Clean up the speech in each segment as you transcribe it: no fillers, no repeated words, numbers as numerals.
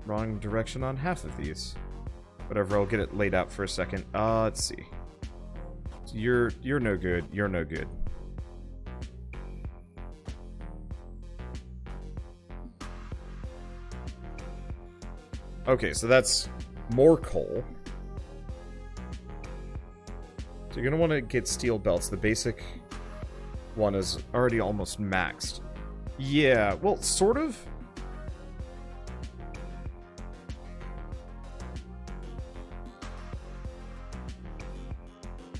wrong direction on half of these. Whatever, I'll get it laid out for a second. Let's see. So you're no good. You're no good. Okay, so that's more coal. So you're gonna want to get steel belts. The basic one is already almost maxed. Yeah, well, sort of.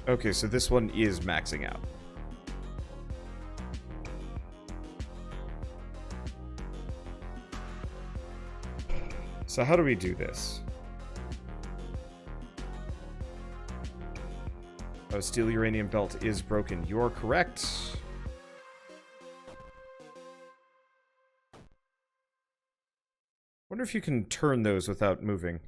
Okay, so this one is maxing out. So how do we do this? Oh, steel uranium belt is broken. You are correct. Wonder if you can turn those without moving.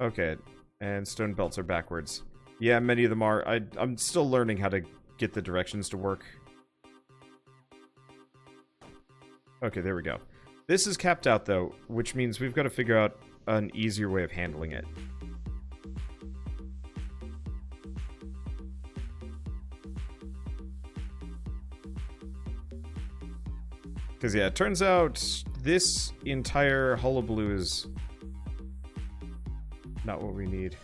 Okay, and stone belts are backwards. Yeah, many of them are. I'm still learning how to get the directions to work. Okay, there we go. This is capped out, though, which means we've got to figure out an easier way of handling it. Because, yeah, it turns out this entire hullabaloo is not what we need.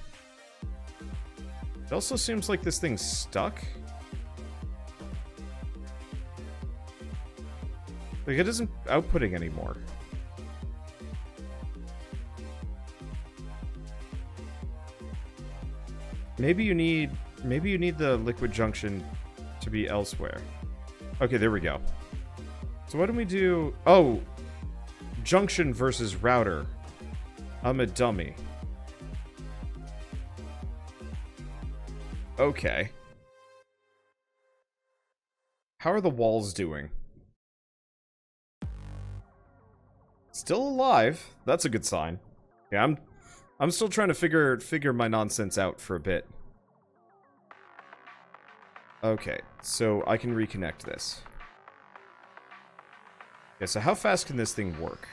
It also seems like this thing's stuck. Like, it isn't outputting anymore. Maybe you need the liquid junction to be elsewhere. Okay, there we go. So why don't we do... Oh! Junction versus router. I'm a dummy. Okay. How are the walls doing? Still alive. That's a good sign. Yeah, I'm still trying to figure my nonsense out for a bit. Okay, so I can reconnect this. Okay, so how fast can this thing work?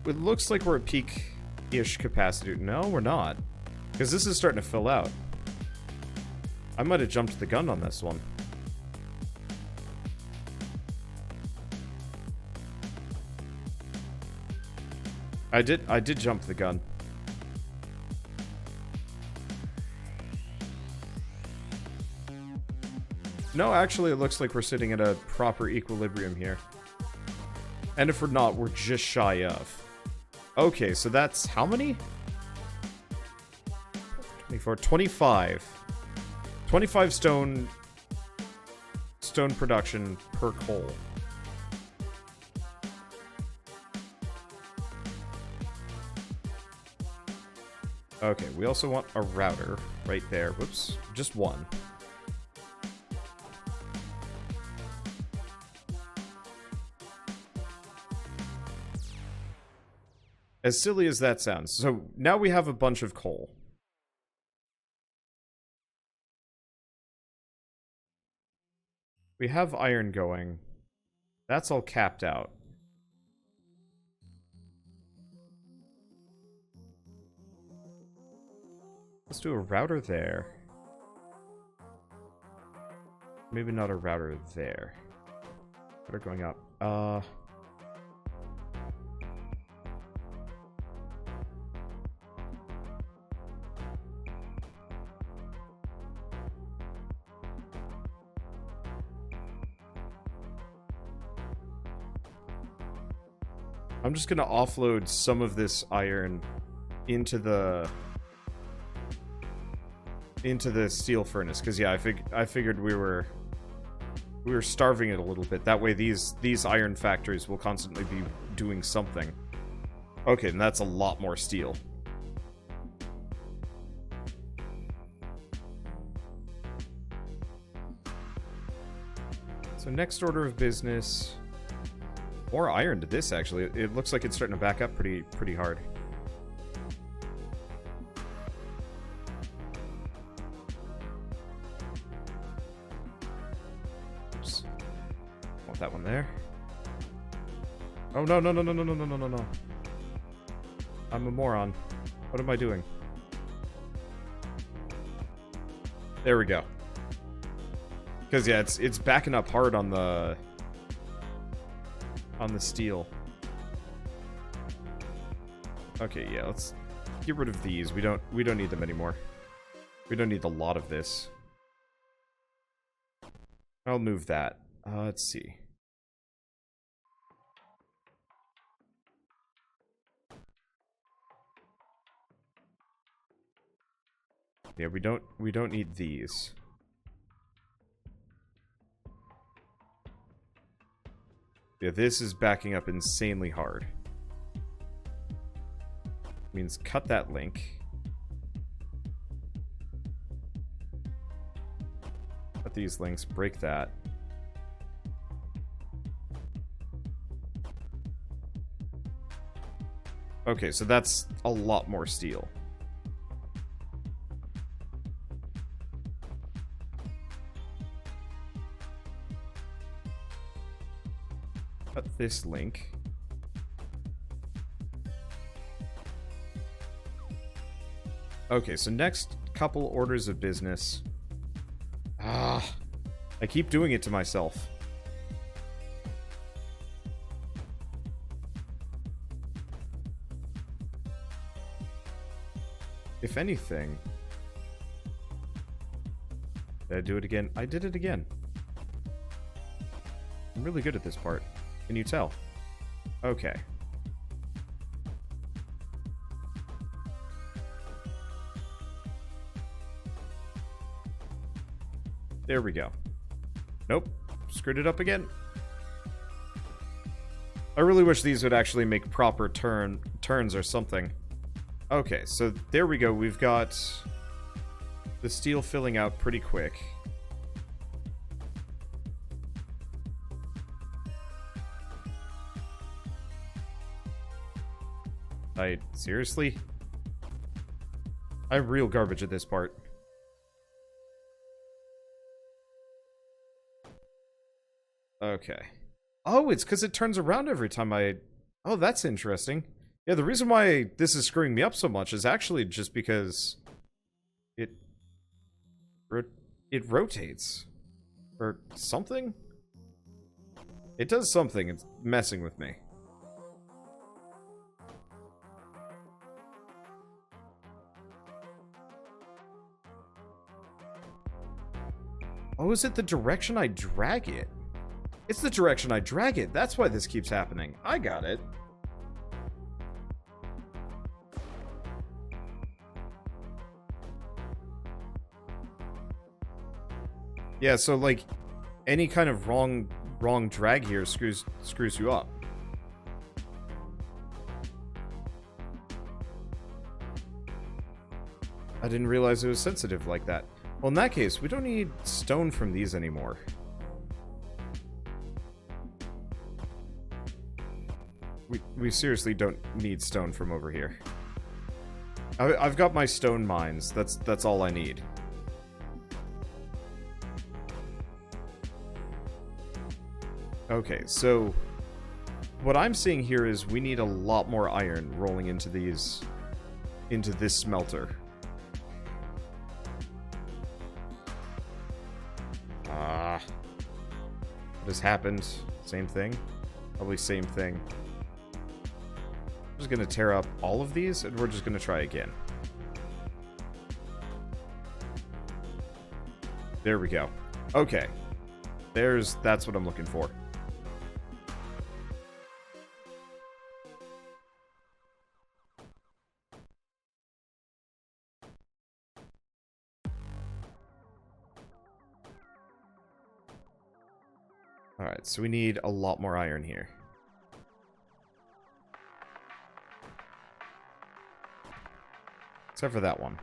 It looks like we're at peak-ish capacity. No, we're not. Because this is starting to fill out. I might have jumped the gun on this one. I did jump the gun. No, actually, it looks like we're sitting at a proper equilibrium here. And if we're not, we're just shy of. Okay, so that's how many? 24, 25. 25 stone production per coal. Okay, we also want a router right there. Whoops, just one. As silly as that sounds. So now we have a bunch of coal. We have iron going. That's all capped out. Let's do a router there. Maybe not a router there. Router going up. I'm just gonna offload some of this iron into the steel furnace, because yeah, I figured we were starving it a little bit. That way these iron factories will constantly be doing something. Okay, and that's a lot more steel. So next order of business, more iron to this actually. It looks like it's starting to back up pretty hard. Put that one there. Oh, no, no, no, no, no, no, no, no, no, no. I'm a moron. What am I doing? There we go. Because, yeah, it's backing up hard on the steel. Okay, yeah, let's get rid of these. We don't need them anymore. We don't need a lot of this. I'll move that. Let's see. Yeah, we don't need these. Yeah, this is backing up insanely hard. Means cut that link. Cut these links, break that. Okay, so that's a lot more steel. Cut this link. Okay, so next couple orders of business. I keep doing it to myself. If anything... Did I do it again? I did it again. I'm really good at this part. Can you tell? Okay. There we go. Nope. Screwed it up again. I really wish these would actually make proper turns or something. Okay, so there we go. We've got the steel filling out pretty quick. Seriously? I'm real garbage at this part. Okay. Oh, it's because it turns around every time I... Oh, that's interesting. Yeah, the reason why this is screwing me up so much is actually just because... It rotates. Or something? It does something. It's messing with me. Oh, is it the direction I drag it? It's the direction I drag it. That's why this keeps happening. I got it. Yeah, so like any kind of wrong drag here screws you up. I didn't realize it was sensitive like that. Well, in that case, we don't need stone from these anymore. We seriously don't need stone from over here. I've got my stone mines. That's all I need. Okay, so what I'm seeing here is we need a lot more iron rolling into this smelter. What has happened? Same thing? Probably same thing. I'm just gonna tear up all of these, and we're just gonna try again. There we go. Okay. That's what I'm looking for. Alright, so we need a lot more iron here. Except for that one.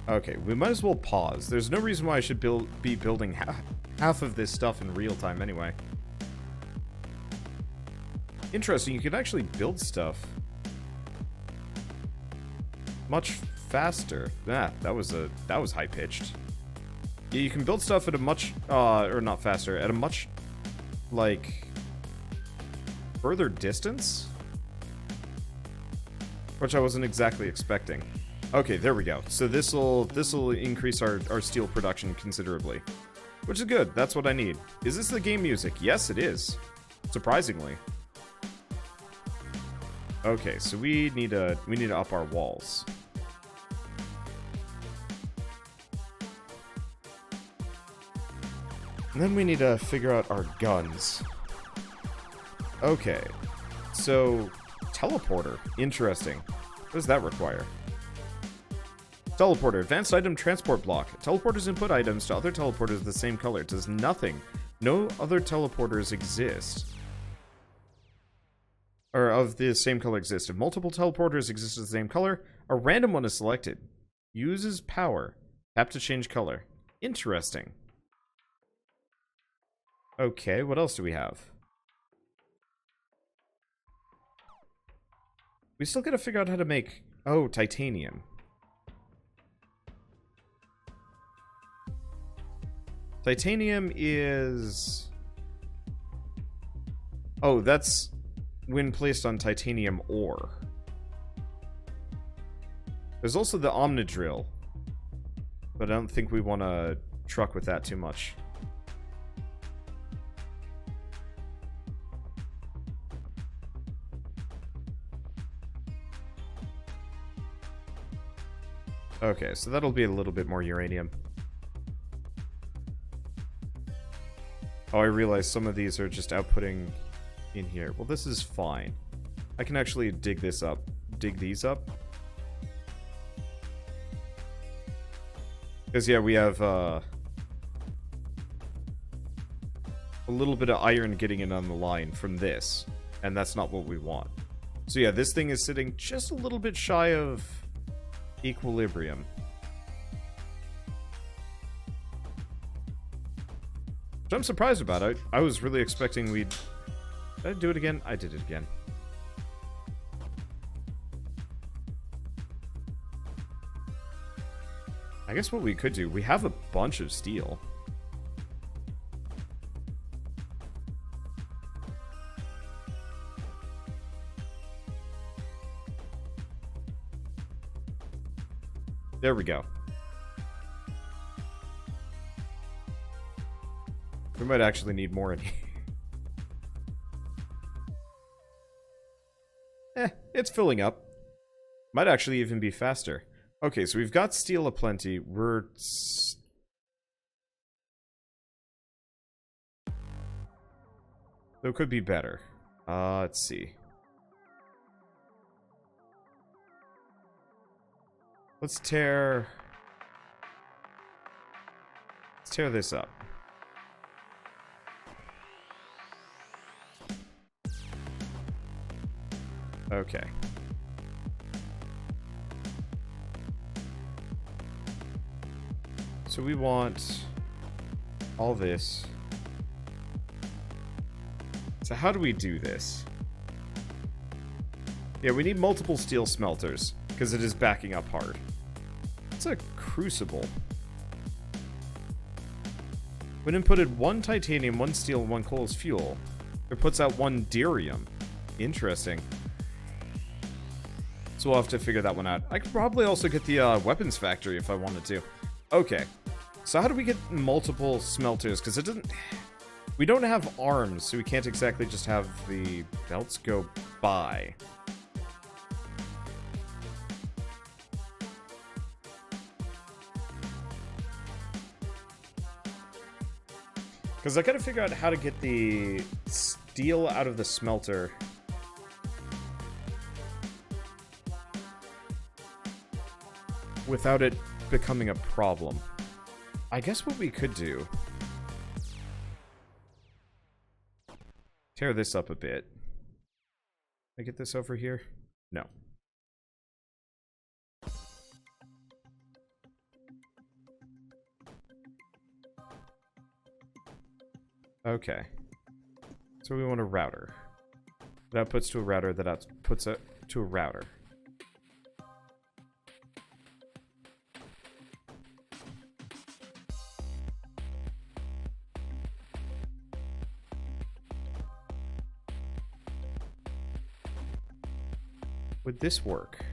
Okay, we might as well pause. There's no reason why I should be building half of this stuff in real time anyway. Interesting, you can actually build stuff much faster. That was high pitched. Yeah, you can build stuff at a much or not faster, at a much like further distance, which I wasn't exactly expecting. Okay, there we go. So this'll increase our steel production considerably, which is good. That's what I need. Is this the game music? Yes, it is. Surprisingly. Okay, so we need to up our walls. And then we need to figure out our guns. Okay, so teleporter. Interesting. What does that require? Teleporter. Advanced item transport block. Teleporters input items to other teleporters of the same color. It does nothing. No other teleporters exist. Or of the same color exist. If multiple teleporters exist of the same color, a random one is selected. Uses power. Tap to change color. Interesting. Okay, what else do we have? We still gotta figure out how to make... Oh, titanium. Titanium is... Oh, that's when placed on titanium ore. There's also the Omnidrill, but I don't think we want to truck with that too much. Okay, so that'll be a little bit more uranium. Oh, I realize some of these are just outputting in here. Well, this is fine. I can actually dig this up. Dig these up. Because, yeah, we have a little bit of iron getting in on the line from this. And that's not what we want. So, yeah, this thing is sitting just a little bit shy of equilibrium. Which I'm surprised about. I was really expecting we'd... Did I do it again? I did it again. I guess what we could do... We have a bunch of steel. There we go. We might actually need more in here. It's filling up. Might actually even be faster. Okay, so we've got steel aplenty. We're... So it could be better. Let's see. Let's tear this up. Okay. So we want all this. So how do we do this? Yeah, we need multiple steel smelters, because it is backing up hard. It's a crucible. When inputted 1 titanium, 1 steel, and 1 coal as fuel, it puts out 1 derium. Interesting. So we'll have to figure that one out. I could probably also get the weapons factory if I wanted to. Okay. So how do we get multiple smelters? Because it doesn't... We don't have arms, so we can't exactly just have the belts go by. Because I gotta figure out how to get the steel out of the smelter. Without it becoming a problem. I guess what we could do... Tear this up a bit. Can I get this over here? No. Okay. So we want a router. That puts to a router, that puts it to a router. would this work?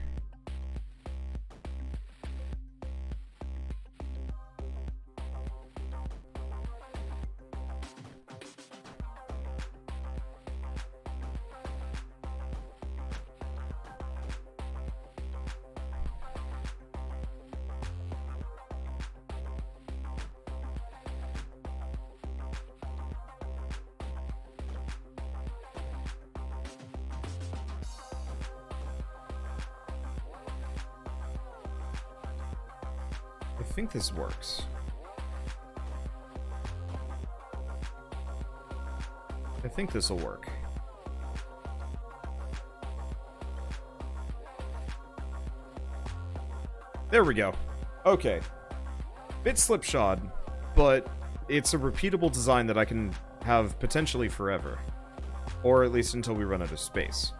I think this works. I think this will work. There we go. Okay. Bit slipshod, but it's a repeatable design that I can have potentially forever. Or at least until we run out of space.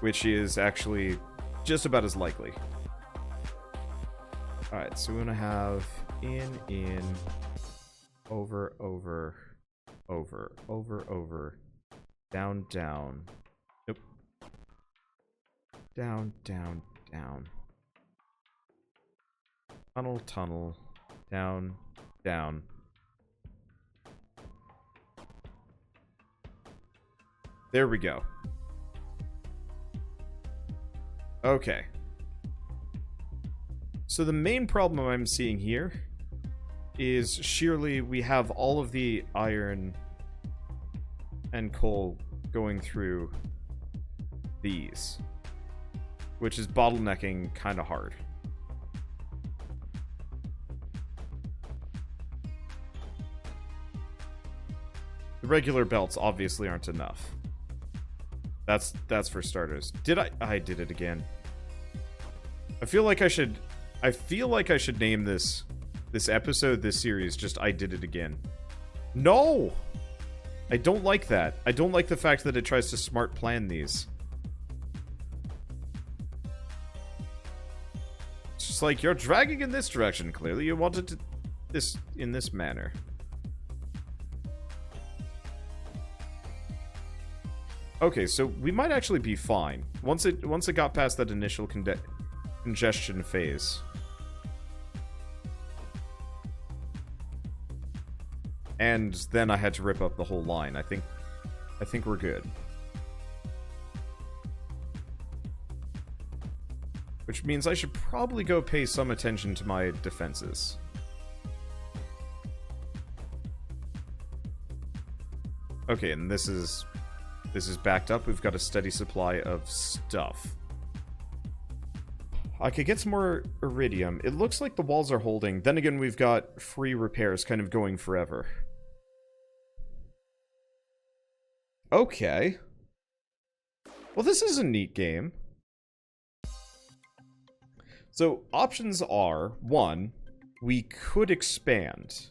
Which is actually just about as likely. Alright, so we want to have in, over, down, down. Nope. Down, down, down. Tunnel, tunnel. Down, down. There we go. Okay. So the main problem I'm seeing here is sheerly we have all of the iron and coal going through these, which is bottlenecking kind of hard. The regular belts obviously aren't enough. That's for starters. I did it again. I feel like I should name this episode, this series, just I did it again. No! I don't like that. I don't like the fact that it tries to smart plan these. It's just like, you're dragging in this direction. Clearly you wanted to this in this manner. Okay, so we might actually be fine. Once it got past that initial congestion phase. And then I had to rip up the whole line. I think we're good. Which means I should probably go pay some attention to my defenses. Okay, and this is backed up. We've got a steady supply of stuff. I could get some more iridium. It looks like the walls are holding. Then again, we've got free repairs kind of going forever. Okay. Well, this is a neat game. So, options are, 1, we could expand.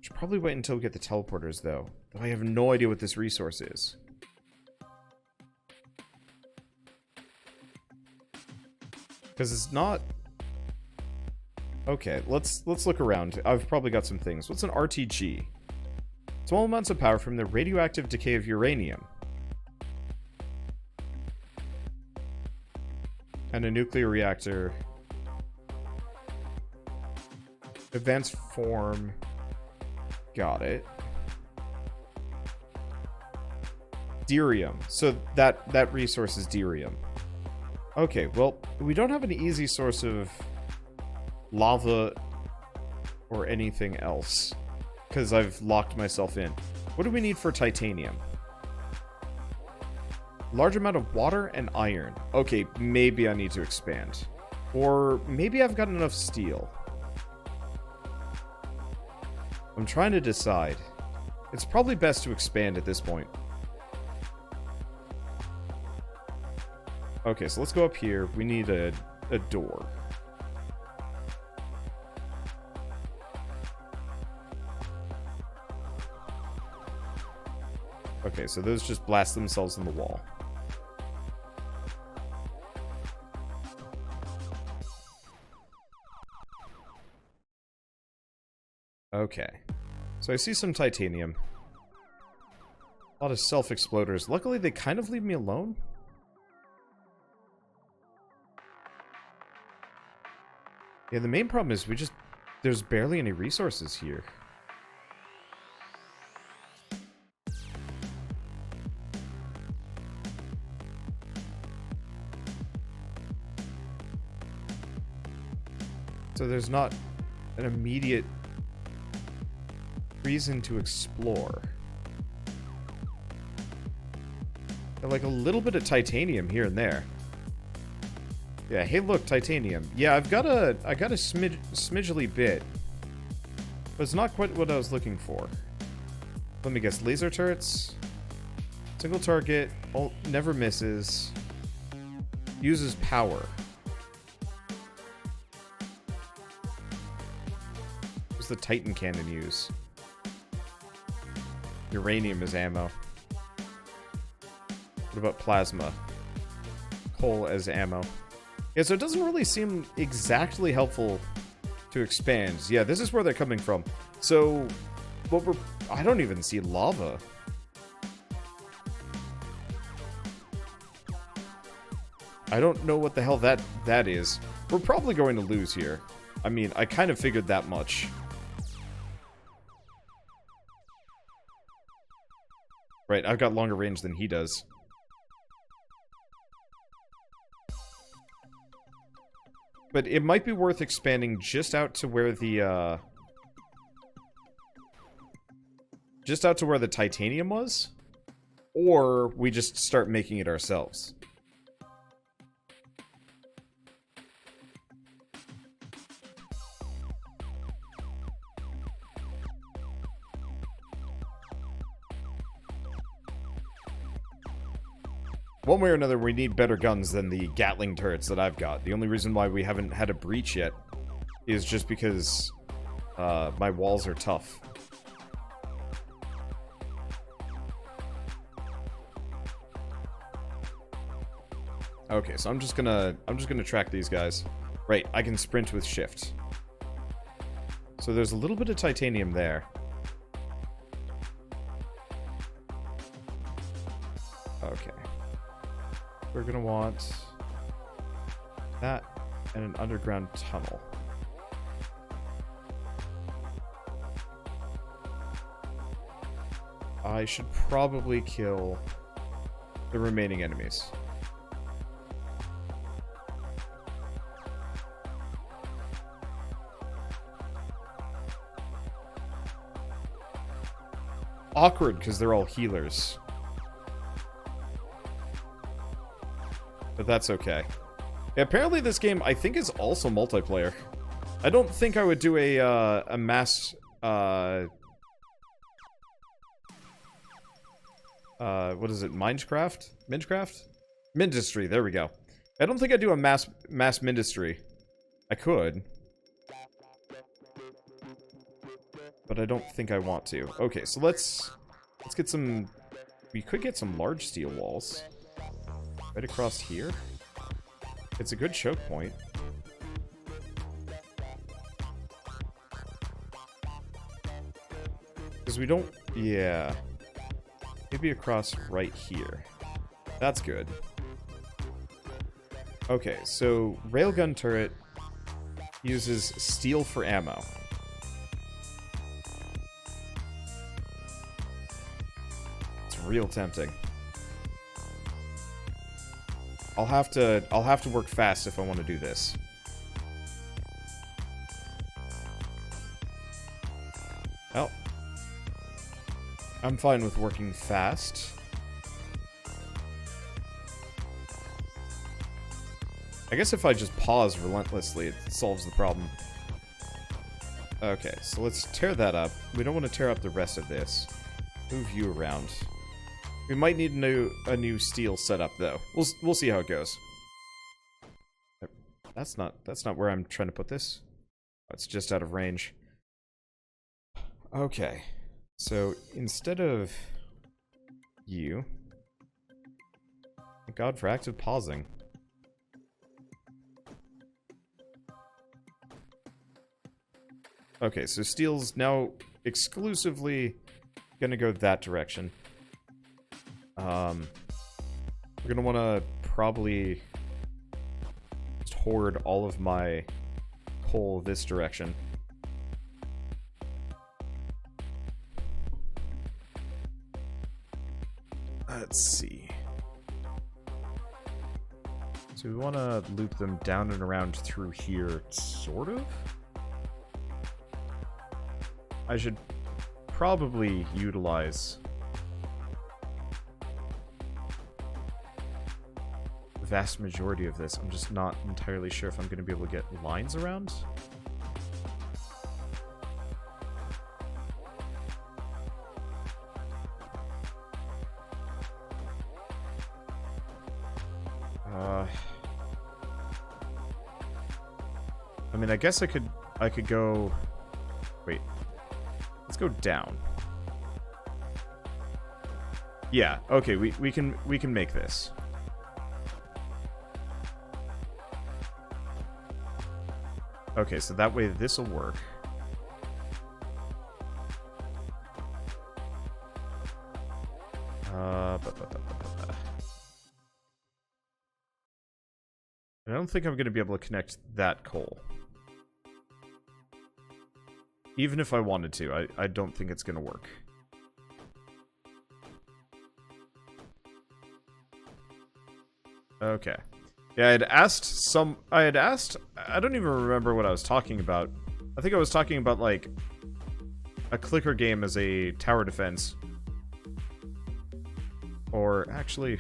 Should probably wait until we get the teleporters, though. I have no idea what this resource is. Because it's not... Okay, let's look around. I've probably got some things. What's an RTG? Small amounts of power from the radioactive decay of uranium. And a nuclear reactor. Advanced form. Got it. Derium. So that resource is derium. Okay, well, we don't have an easy source of lava or anything else. Because I've locked myself in. What do we need for titanium? Large amount of water and iron. Okay, maybe I need to expand. Or maybe I've got enough steel. I'm trying to decide. It's probably best to expand at this point. Okay, so let's go up here. We need a door. Okay, so those just blast themselves in the wall. Okay. So I see some titanium. A lot of self-exploders. Luckily, they kind of leave me alone. Yeah, the main problem is there's barely any resources here. So there's not an immediate reason to explore. Like a little bit of titanium here and there. Yeah, hey look, titanium. Yeah, I got a smidgely bit. But it's not quite what I was looking for. Let me guess, laser turrets. Single target, never misses. Uses power. What's the Titan cannon use? Uranium as ammo. What about plasma? Coal as ammo. Yeah, so it doesn't really seem exactly helpful to expand. Yeah, this is where they're coming from. So, I don't even see lava. I don't know what the hell that is. We're probably going to lose here. I mean, I kind of figured that much. Right, I've got longer range than he does. But it might be worth expanding just out to where the, just out to where the titanium was. Or we just start making it ourselves. One way or another, we need better guns than the Gatling turrets that I've got. The only reason why we haven't had a breach yet is just because my walls are tough. Okay, so I'm just gonna track these guys. Right, I can sprint with shift. So there's a little bit of titanium there. Okay. We're gonna want that and an underground tunnel. I should probably kill the remaining enemies. Awkward, because they're all healers. But that's okay. Yeah, apparently this game, I think, is also multiplayer. I don't think I would do a mass, what is it, Minecraft? Minecraft? Mindustry, there we go. I don't think I'd do a mass Mindustry. I could. But I don't think I want to. Okay, so let's get some... We could get some large steel walls. Right across here. It's a good choke point. Because we don't... Yeah. Maybe across right here. That's good. Okay, so railgun turret uses steel for ammo. It's real tempting. I'll have to work fast if I want to do this. Well, I'm fine with working fast. I guess if I just pause relentlessly, it solves the problem. Okay, so let's tear that up. We don't want to tear up the rest of this. Move you around. We might need a new steel setup though. We'll see how it goes. That's not where I'm trying to put this. It's just out of range. Okay. So instead of you, thank God for active pausing. Okay, so steel's now exclusively gonna go that direction. We're gonna want to probably just hoard all of my coal this direction. Let's see. So we want to loop them down and around through here, sort of? I should probably utilize the vast majority of this. I'm just not entirely sure if I'm going to be able to get lines around. I mean, I guess I could go... Wait. Let's go down. Yeah, okay, we can make this. Okay, so that way this will work. I don't think I'm going to be able to connect that coal. Even if I wanted to, I don't think it's going to work. Okay. Yeah, I had asked, I don't even remember what I was talking about. I think I was talking about, like, a clicker game as a tower defense. Or, actually,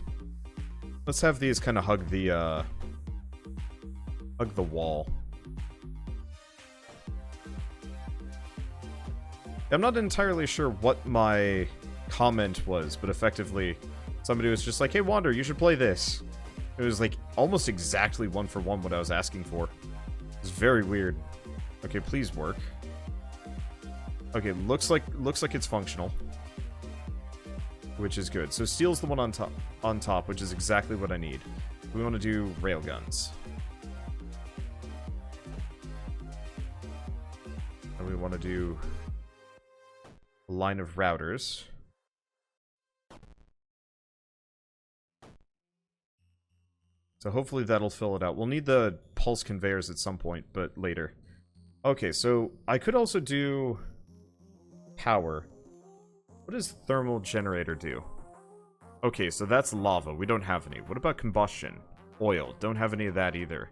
let's have these kind of hug the wall. I'm not entirely sure what my comment was, but effectively, somebody was just like, hey, Wander, you should play this. It was, like, almost exactly one for one what I was asking for. It's very weird. Okay, please work. Okay, looks like it's functional. Which is good. So steel's the one on top, which is exactly what I need. We want to do railguns. And we want to do a line of routers. So hopefully that'll fill it out. We'll need the pulse conveyors at some point, but later. Okay, so I could also do power. What does thermal generator do? Okay, so that's lava. We don't have any. What about combustion? Oil. Don't have any of that either.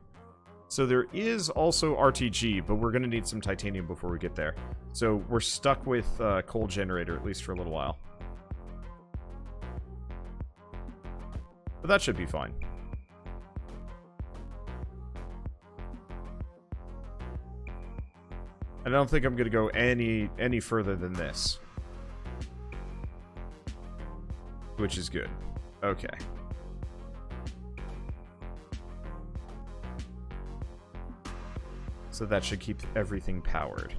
So there is also RTG, but we're going to need some titanium before we get there. So we're stuck with coal generator, at least for a little while. But that should be fine. And I don't think I'm going to go any further than this. Which is good. Okay. So that should keep everything powered.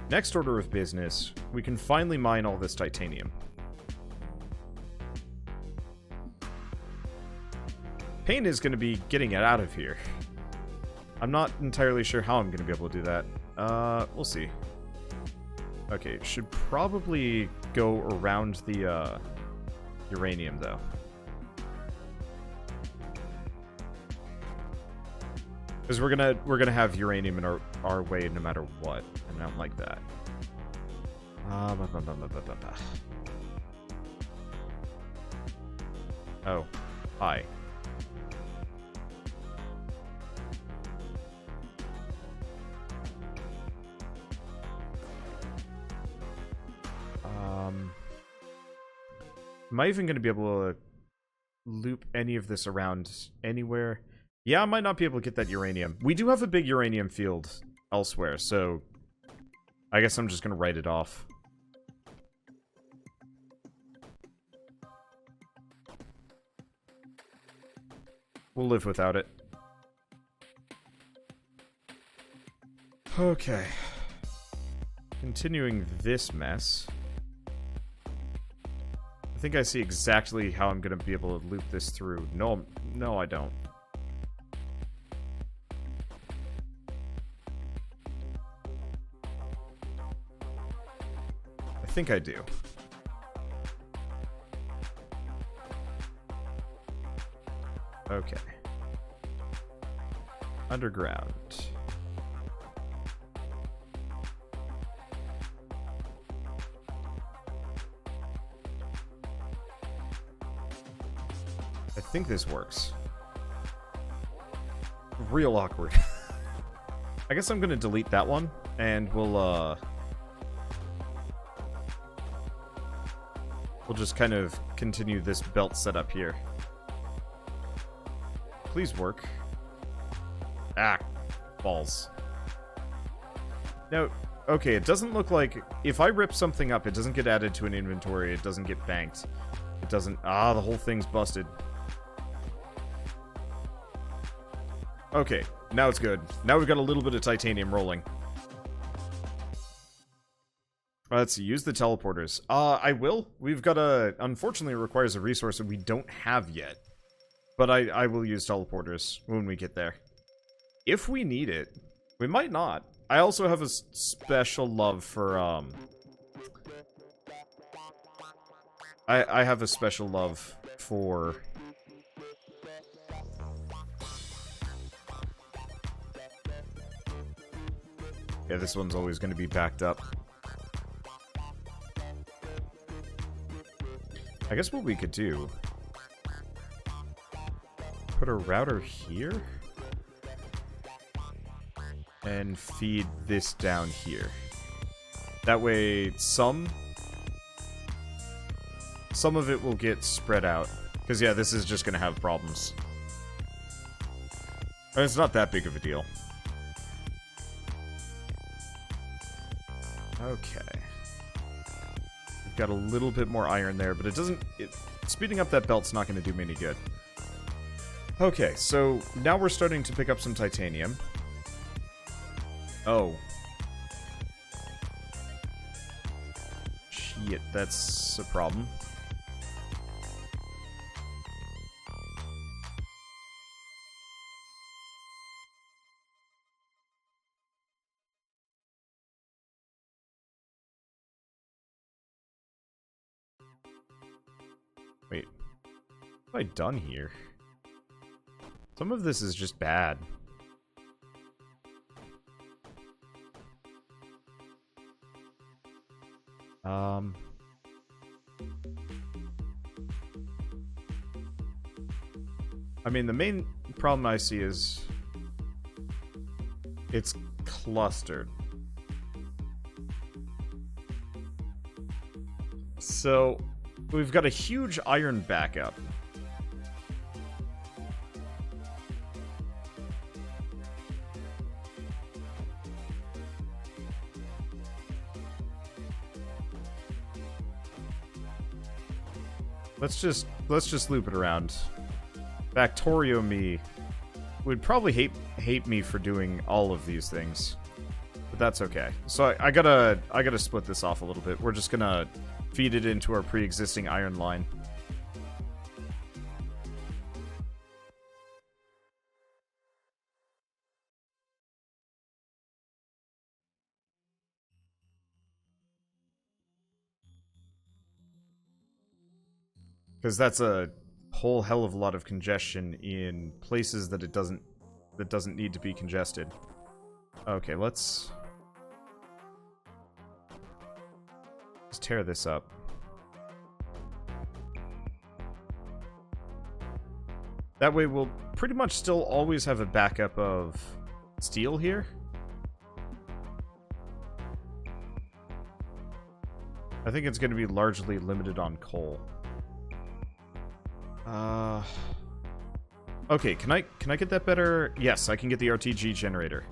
Next order of business, we can finally mine all this titanium. Pain is going to be getting it out of here. I'm not entirely sure how I'm going to be able to do that. We'll see. Okay, should probably go around the, uranium, though. Because we're gonna have uranium in our way no matter what, and I don't like that. Oh, hi. Am I even going to be able to loop any of this around anywhere? Yeah, I might not be able to get that uranium. We do have a big uranium field elsewhere, so I guess I'm just going to write it off. We'll live without it. Okay. Continuing this mess. I think I see exactly how I'm going to be able to loop this through. No, I don't. I think I do. Okay. Underground. I think this works. Real awkward. I guess I'm gonna delete that one, and we'll just kind of continue this belt setup here. Please work. Ah, balls. No, okay, it doesn't look like... If I rip something up, it doesn't get added to an inventory, it doesn't get banked. It doesn't... Ah, the whole thing's busted. Okay, now it's good. Now we've got a little bit of titanium rolling. Let's see, use the teleporters. I will. We've got a... Unfortunately, it requires a resource that we don't have yet. But I will use teleporters when we get there. If we need it. We might not. I also have a special love for, I have a special love for... Yeah, this one's always going to be backed up. I guess what we could do... Put a router here? And feed this down here. That way, some of it will get spread out. Because, yeah, this is just going to have problems. And it's not that big of a deal. Okay. We've got a little bit more iron there, but it doesn't... speeding up that belt's not going to do me any good. Okay, so now we're starting to pick up some titanium. Oh. Shit, that's a problem. Wait. What have I done here? Some of this is just bad. I mean, the main problem I see is it's clustered. So, we've got a huge iron backup. Let's just loop it around. Factorio me would probably hate me for doing all of these things, but that's okay. So I gotta split this off a little bit. We're just gonna feed it into our pre-existing iron line. Because that's a whole hell of a lot of congestion in places that doesn't need to be congested. Okay, let's tear this up. That way we'll pretty much still always have a backup of steel here. I think it's going to be largely limited on coal. Okay, can I get that better? Yes, I can get the RTG generator.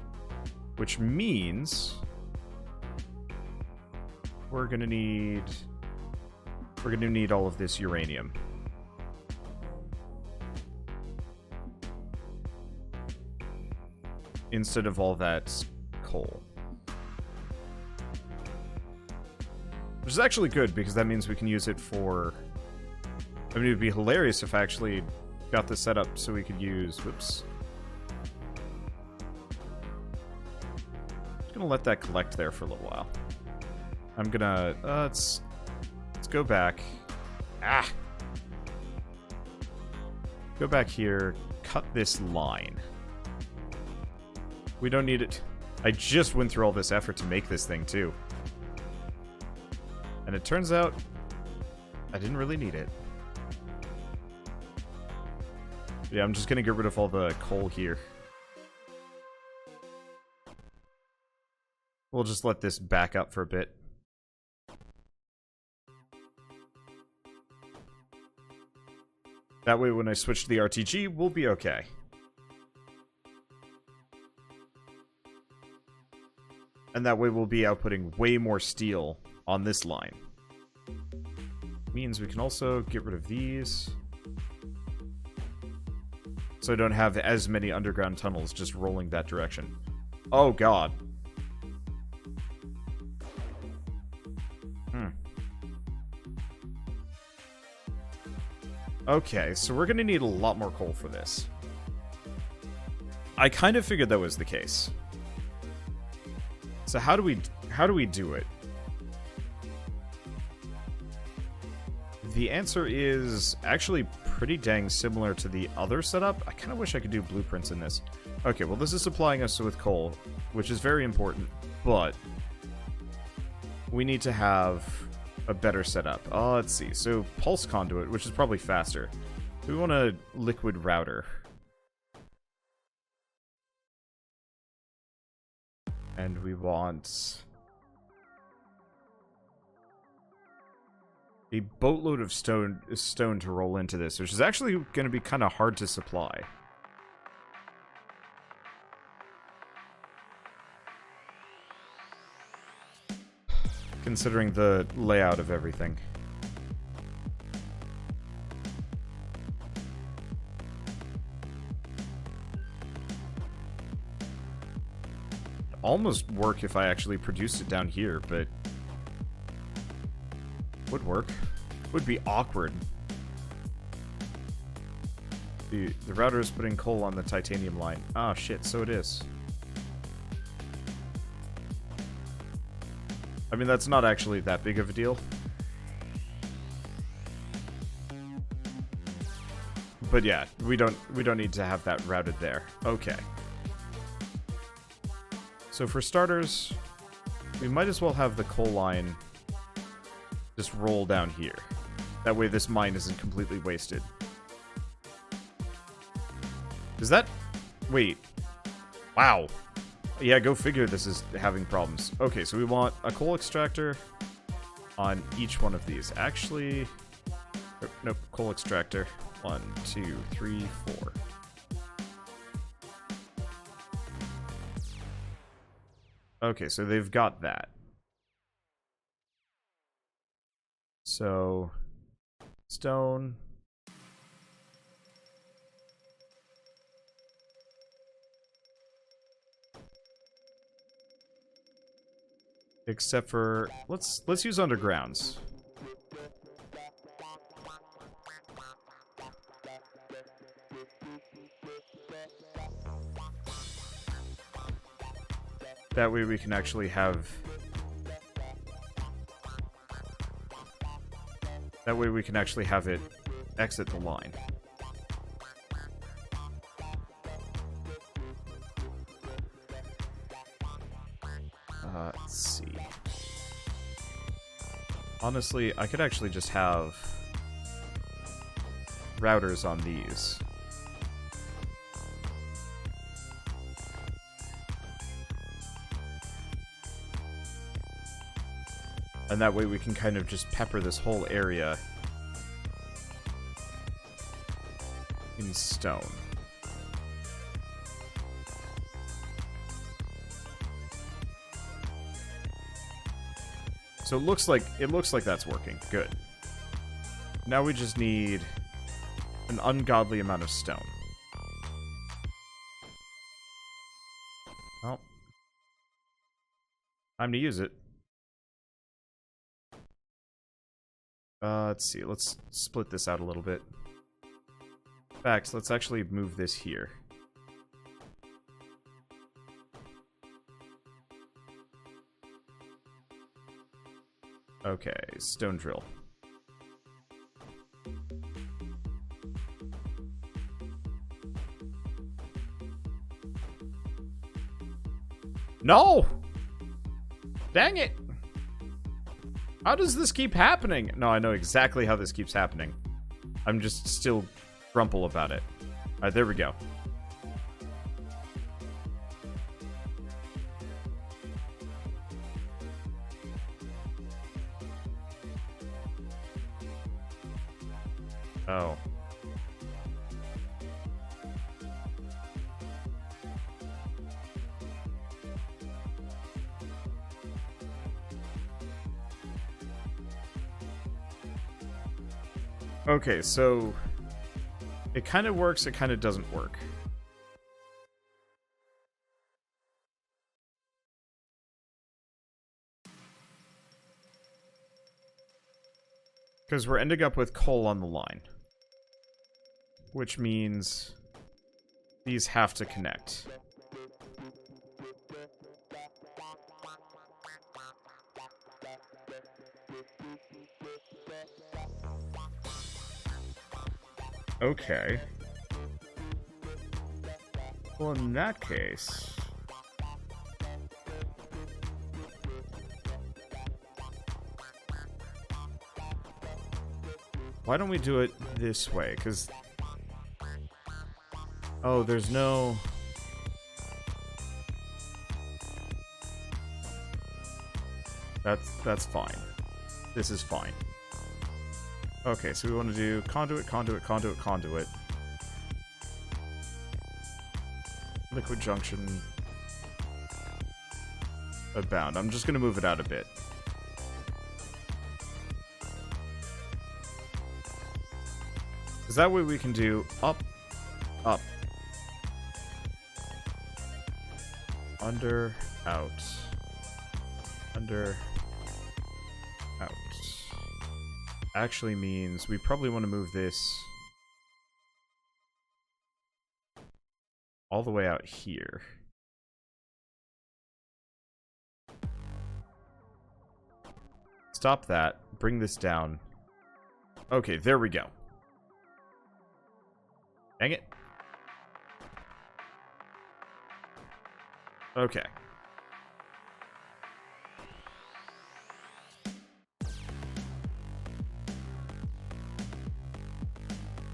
Which means we're gonna need all of this uranium. Instead of all that coal. Which is actually good, because that means we can use it for... I mean, it would be hilarious if I actually got this set up so we could use... Whoops. Just gonna let that collect there for a little while. I'm gonna... let's go back. Ah! Go back here. cut this line. We don't need it. I just went through all this effort to make this thing, too. And it turns out I didn't really need it. Yeah, I'm just gonna get rid of all the coal here. We'll just let this back up for a bit. That way when I switch to the RTG, we'll be okay. And that way we'll be outputting way more steel on this line. Means we can also get rid of these. So I don't have as many underground tunnels just rolling that direction. Oh god. Okay, so we're gonna need a lot more coal for this. I kind of figured that was the case. So how do we do it? The answer is actually pretty dang similar to the other setup. I kind of wish I could do blueprints in this. Okay, well this is supplying us with coal, which is very important, but we need to have a better setup. Let's see. So pulse conduit, which is probably faster. We want a liquid router. And we want a boatload of stone to roll into this, which is actually going to be kind of hard to supply. Considering the layout of everything. It'd almost work if I actually produced it down here, but would work. Would be awkward. The router is putting coal on the titanium line. Ah, shit, so it is. I mean, that's not actually that big of a deal. But yeah, we don't need to have that routed there. Okay. So for starters, we might as well have the coal line just roll down here. That way this mine isn't completely wasted. Is that... Wait. Wow. Yeah, go figure this is having problems. Okay, so we want a coal extractor on each one of these. Actually... Nope, coal extractor. 1, 2, 3, 4. Okay, so they've got that. So... Stone... Except for let's use undergrounds. That way we can actually have it exit the line. Let's see. Honestly, I could actually just have routers on these. And that way we can kind of just pepper this whole area in stone. So it looks like that's working. Good. Now we just need an ungodly amount of stone. Well, time to use it. Let's see. Let's split this out a little bit. In fact, let's actually move this here. Okay, stone drill. No! Dang it! How does this keep happening? No, I know exactly how this keeps happening. I'm just still grumple about it. Alright, there we go. Oh. Okay, so it kind of works, it kind of doesn't work. Because we're ending up with coal on the line. Which means these have to connect. Okay. Well, in that case... why don't we do it this way? Because... oh, there's no... That's fine. This is fine. Okay, so we want to do conduit, conduit, conduit, conduit. Liquid junction. Abound. I'm just going to move it out a bit. Because that way we can do up, up. Under, out. Under, out. Actually means we probably want to move this all the way out here. Stop that. Bring this down. Okay, there we go. Dang it. Okay.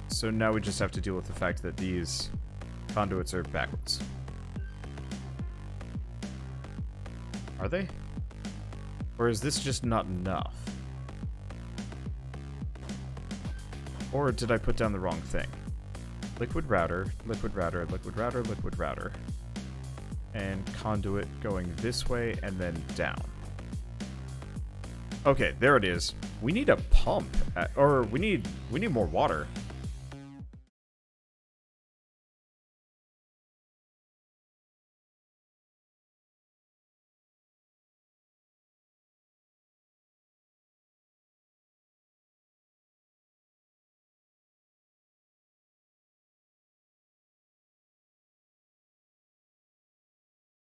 So now we just have to deal with the fact that these conduits are backwards. Are they? Or is this just not enough? Or did I put down the wrong thing? Liquid router, liquid router, liquid router, liquid router. And conduit going this way and then down. Okay, there it is. We need a pump. Or we need more water.